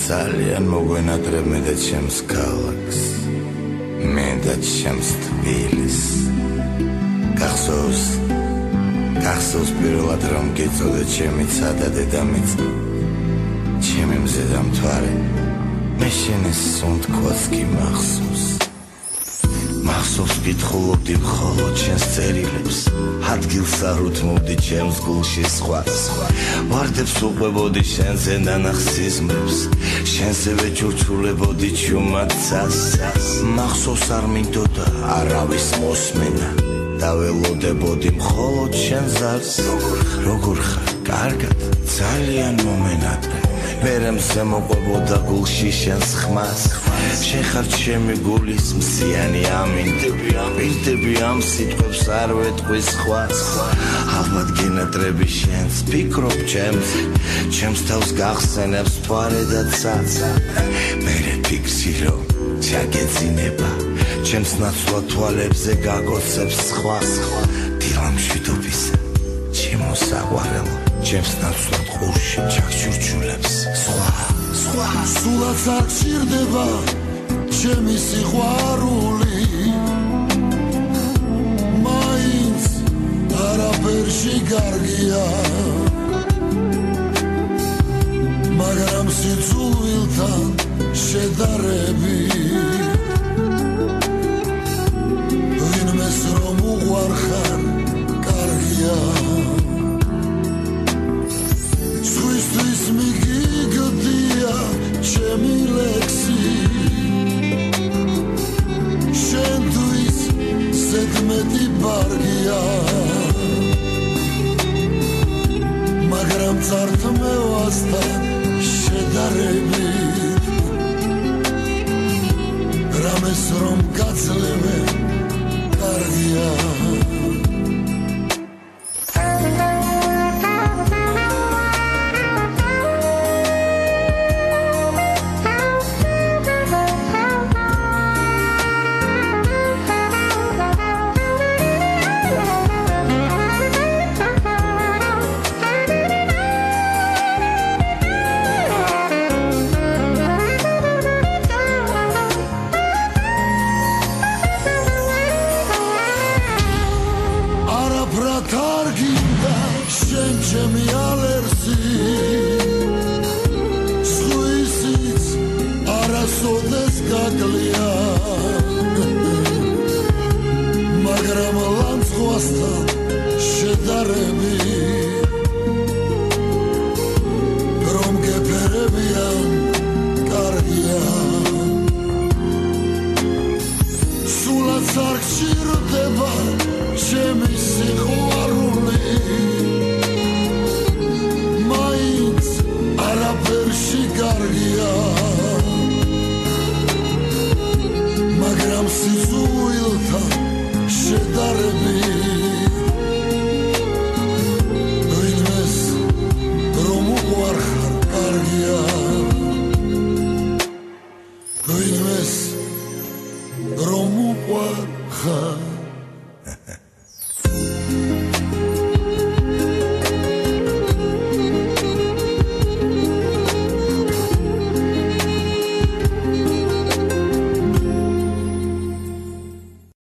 ძალიან მოგვენატრებ მე და ჩემს ქალაქს მე და ჩემს თბილისს გახსოვს პირველად რომ გეწოდე ჩემი ცადა დედამიწ ჩემი მზედა მთვარე მე შენეს სუნთქვას კი მახსოვს გითხულობდი მხოლოდ ჩვენს წერილებს ადგილს არ უთმობდი ჩემს გულში სხვას ვარდებს უყვებოდი შენზე ნანახსიზმებს შენზე ვეჩურჩულებოდი ჩუმად ცას მახსოვს არ მინდოდა არავის მოსმენა დაველოდებოდი მხოლოდ შენ ზარს როგორ ხარ კარგად ძალიან მომენატრე მერემზე მოყვებოდა გულში შენს ხმას შენ ხარ ჩემი გულის მსიანი ამინდები ამ სიტყვებს არ ვეტყვი სხვას ალბათ გენატრები შენს ფიქრობ ჩემს თავს გახსენებს ფარე და ცაცა მერე ფიქრში რომ ჩაგეძინება ჩემს ნაცვლად თვალებზე გაგოცებს სხვა დილამშვიდობისა ჩემო საყვარელო ჩემს ნაცვლად ყურში ჩაგჩურჩულებს სხვა სულაც არ გჭირდება ჩემი სიყვარული მაინც არაფერში გარგია მაგრამ სიძულვილთან შედარები ვინმეს რომ უყვარხარ კარგია სხვისთვის მიგიგდია ჩემი ლექსი შენთვის ზედმეტი ბარგია მაგრამ წართმევასთან შედარებით რამეს რომ გაძლევე კარგია არ გჭირდება ჩემი სიყვარული